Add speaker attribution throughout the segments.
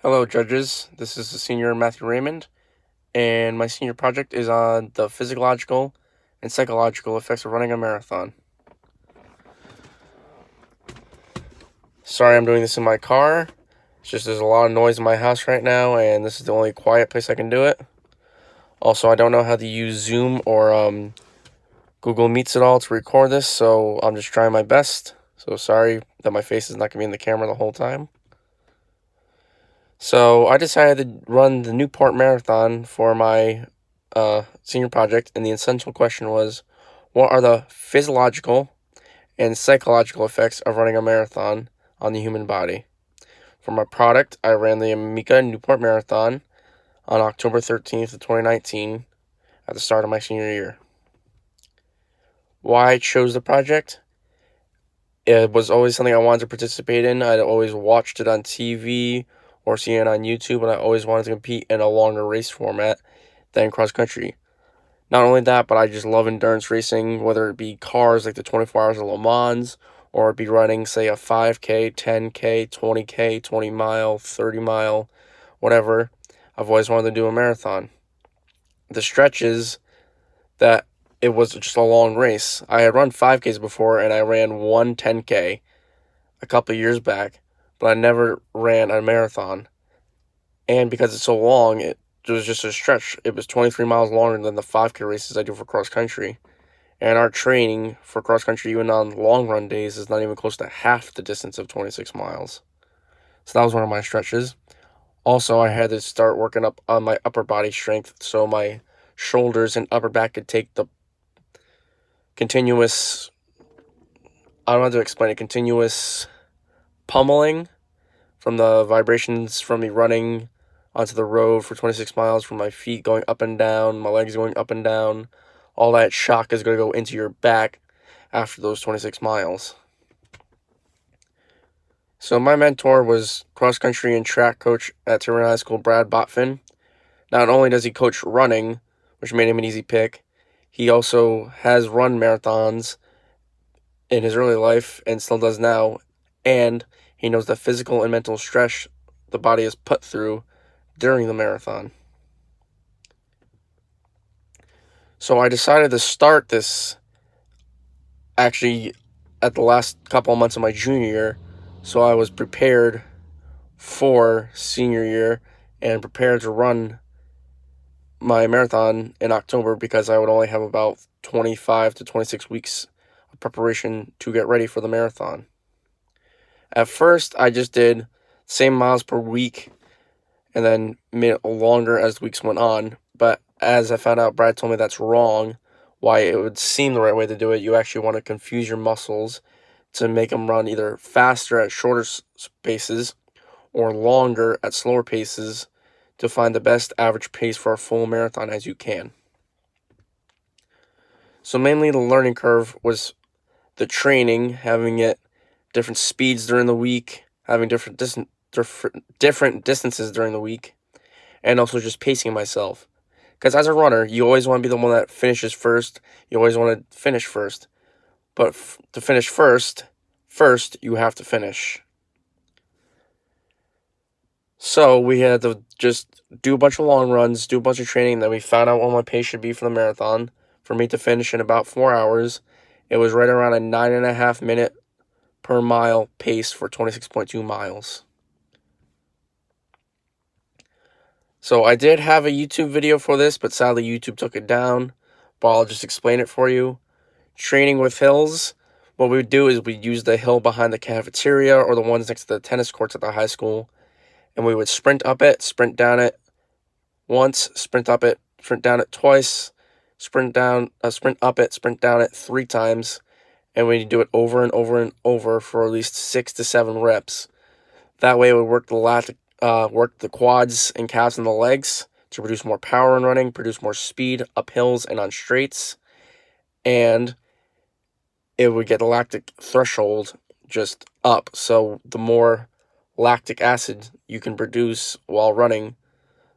Speaker 1: Hello, judges. This is the senior Matthew Raymond, and my senior project is on the physiological and psychological effects of running a marathon. Sorry, I'm doing this in my car. It's just there's a lot of noise in my house right now, and this is the only quiet place I can do it. Also, I don't know how to use Zoom or Google Meets at all to record this, so I'm just trying my best. So sorry that my face is not going to be in the camera the whole time. So I decided to run the Newport Marathon for my senior project, and the essential question was, what are the physiological and psychological effects of running a marathon on the human body? For my product, I ran the Amica Newport Marathon on October 13th of 2019 at the start of my senior year. Why I chose the project? It was always something I wanted to participate in. I'd always watched it on TV or seen it on YouTube, and I always wanted to compete in a longer race format than cross country. Not only that, but I just love endurance racing, whether it be cars like the 24 Hours of Le Mans, or it be running, say, a 5K, 10K, 20K, 20 mile, 30 mile, whatever. I've always wanted to do a marathon. The stretches that it was just a long race. I had run 5Ks before, and I ran one 10K a couple of years back, but I never ran a marathon. And because it's so long, it was just a stretch. It was 23 miles longer than the 5K races I do for cross country. And our training for cross country, even on long run days, is not even close to half the distance of 26 miles. So that was one of my stretches. Also, I had to start working up on my upper body strength so my shoulders and upper back could take the continuous, I don't know how to explain it, continuous pummeling from the vibrations from me running onto the road for 26 miles, from my feet going up and down, my legs going up and down. All that shock is going to go into your back after those 26 miles. So my mentor was cross-country and track coach at Tiverton High School, Brad Botfin. Not only does he coach running, which made him an easy pick, he also has run marathons in his early life and still does now, and he knows the physical and mental stress the body is put through during the marathon. So I decided to start this actually at the last couple of months of my junior year, so I was prepared for senior year and prepared to run my marathon in October, because I would only have about 25 to 26 weeks of preparation to get ready for the marathon. At first, I just did same miles per week and then made it longer as the weeks went on. But as I found out, Brad told me that's wrong. Why it would seem the right way to do it, you actually want to confuse your muscles to make them run either faster at shorter paces or longer at slower paces to find the best average pace for a full marathon as you can. So mainly the learning curve was the training, having it different speeds during the week, having different distances during the week, and also just pacing myself. Because as a runner, you always want to be the one that finishes first. You always want to finish first. But to finish first, you have to finish. So we had to just do a bunch of long runs, do a bunch of training. Then we found out what my pace should be for the marathon. For me to finish in about 4 hours, it was right around a 9.5 minute per mile pace for 26.2 miles. So I did have a YouTube video for this, but sadly YouTube took it down. But I'll just explain it for you. Training with hills, what we would do is we'd use the hill behind the cafeteria or the ones next to the tennis courts at the high school. And we would sprint up it, sprint down it once, sprint up it, sprint down it twice, sprint up it, sprint down it 3 times. And we do it over and over and over for at least 6 to 7 reps. That way it would work the quads and calves and the legs to produce more power in running, produce more speed up hills and on straights, and it would get the lactic threshold just up. So the more lactic acid you can produce while running,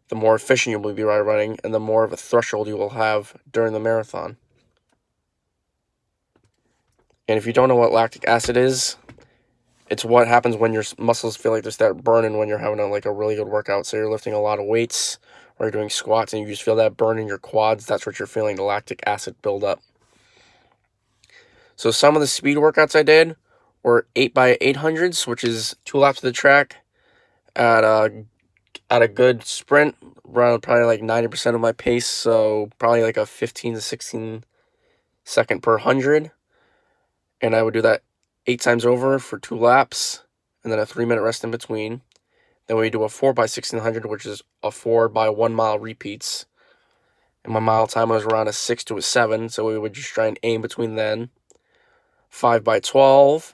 Speaker 1: the more efficient you will be while running, and the more of a threshold you will have during the marathon. And if you don't know what lactic acid is, It's what happens when your muscles feel like they start burning when you're having a really good workout. So you're lifting a lot of weights or you're doing squats and you just feel that burn in your quads. That's what you're feeling, the lactic acid buildup. So some of the speed workouts I did were 8x800s, which is 2 laps of the track at a good sprint, around probably like 90% of my pace. So probably like a 15 to 16 second per 100. And I would do that 8 times over for 2 laps and then a 3-minute rest in between. Then we do a 4x1600, which is a 4x1 mile repeats. And my mile time was around a 6 to a 7, so we would just try and aim between then. 5x12,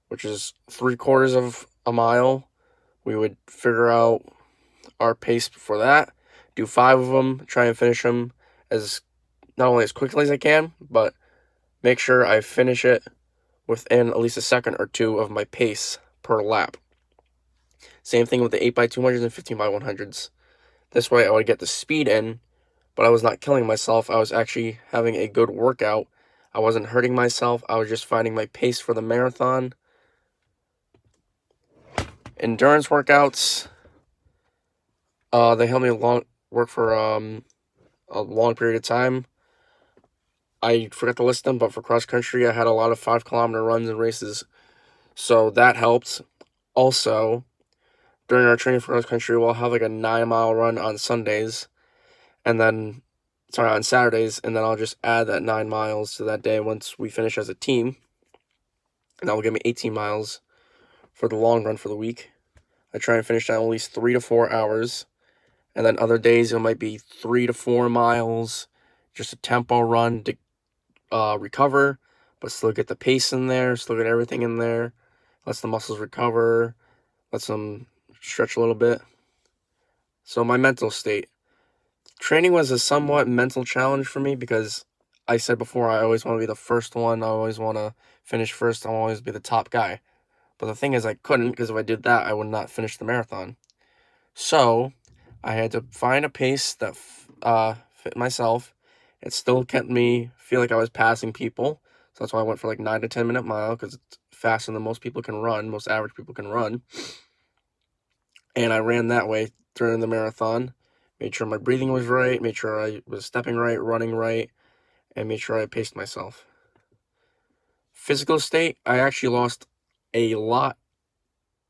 Speaker 1: which is 3/4 of a mile. We would figure out our pace for that. Do 5 of them, try and finish them as not only as quickly as I can, but make sure I finish it within at least a second or two of my pace per lap. Same thing with the 8x200s and 15x100s. This way I would get the speed in, but I was not killing myself. I was actually having a good workout. I wasn't hurting myself. I was just finding my pace for the marathon. Endurance workouts, they help me work for a long period of time. I forgot to list them, but for cross country, I had a lot of 5-kilometer runs and races, so that helped. Also, during our training for cross country, we'll have like a 9-mile run on Sundays, and then on Saturdays, and then I'll just add that 9 miles to that day once we finish as a team, and that will give me 18 miles for the long run for the week. I try and finish that in at least 3 to 4 hours, and then other days it might be 3 to 4 miles, just a tempo run to recover, but still get the pace in there, still get everything in there, lets the muscles recover, lets them stretch a little bit. So my mental state. Training was a somewhat mental challenge for me because I said before I always want to be the first one, I always want to finish first, I want to always be the top guy. But the thing is I couldn't, because if I did that, I would not finish the marathon. So I had to find a pace that fit myself. It still kept me feel like I was passing people. So that's why I went for like 9 to 10 minute mile, because it's faster than most people can run, most average people can run. And I ran that way during the marathon. Made sure my breathing was right, made sure I was stepping right, running right, and made sure I paced myself. Physical state, I actually lost a lot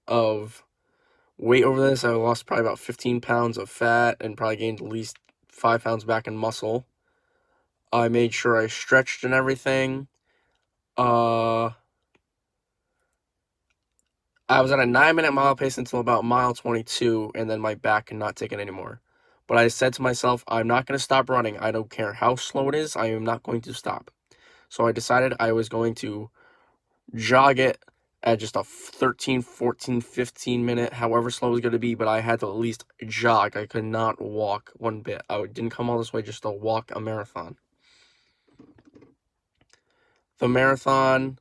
Speaker 1: of weight over this. I lost probably about 15 pounds of fat and probably gained at least 5 pounds back in muscle. I made sure I stretched and everything. I was at a 9-minute mile pace until about mile 22, and then my back could not take it anymore. But I said to myself, I'm not going to stop running. I don't care how slow it is. I am not going to stop. So I decided I was going to jog it at just a 13, 14, 15 minute, however slow it was going to be, but I had to at least jog. I could not walk one bit. I didn't come all this way just to walk a marathon. The marathon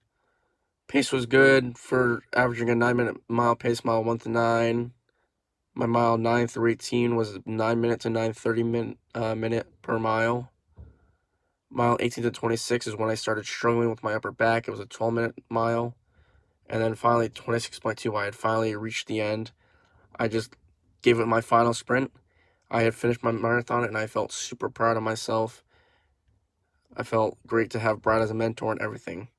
Speaker 1: pace was good for averaging a 9-minute mile pace, mile 1 to 9. My mile 9 through 18 was 9 minute to 9:30 minute per mile. Mile 18 to 26 is when I started struggling with my upper back. It was a 12-minute mile. And then finally, 26.2, I had finally reached the end. I just gave it my final sprint. I had finished my marathon, and I felt super proud of myself. I felt great to have Brian as a mentor and everything.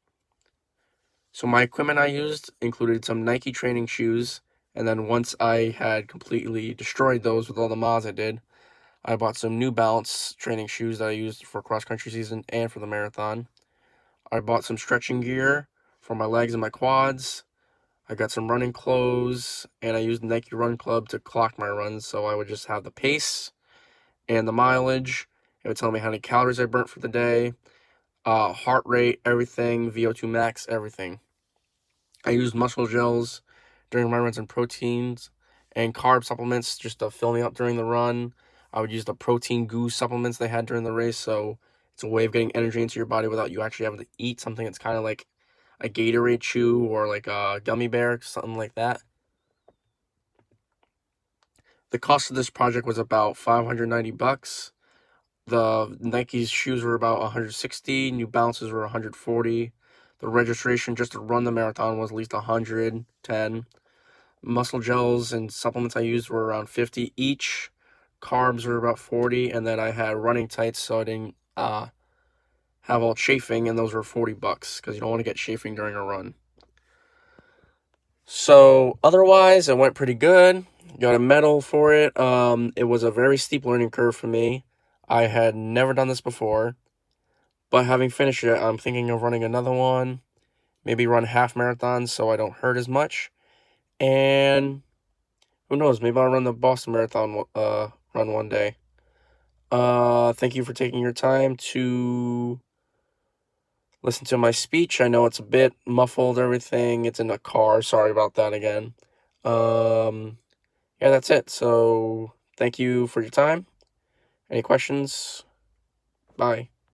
Speaker 1: So my equipment I used included some Nike training shoes, and then once I had completely destroyed those with all the miles I did, I bought some New Balance training shoes that I used for cross-country season and for the marathon. I bought some stretching gear for my legs and my quads. I got some running clothes, and I used Nike Run Club to clock my runs, so I would just have the pace and the mileage. It would tell me how many calories I burnt for the day, heart rate, everything, VO2 max, everything. I used muscle gels during my runs and proteins and carb supplements just to fill me up during the run. I would use the protein goo supplements they had during the race, so it's a way of getting energy into your body without you actually having to eat something that's kind of like a Gatorade chew or like a gummy bear, something like that. The cost of this project was about $590. The Nike's shoes were about $160, New Balances were $140. The registration just to run the marathon was at least 110. Muscle gels and supplements I used were around 50 each. Carbs were about 40, and then I had running tights, so I didn't have all chafing, and those were $40 because you don't want to get chafing during a run. So otherwise, it went pretty good. Got a medal for it. It was a very steep learning curve for me. I had never done this before, but having finished it, I'm thinking of running another one. Maybe run half marathons so I don't hurt as much. And who knows? Maybe I'll run the Boston Marathon run one day. Thank you for taking your time to listen to my speech. I know it's a bit muffled, everything. It's in a car. Sorry about that again. Yeah, that's it. So thank you for your time. Any questions? Bye.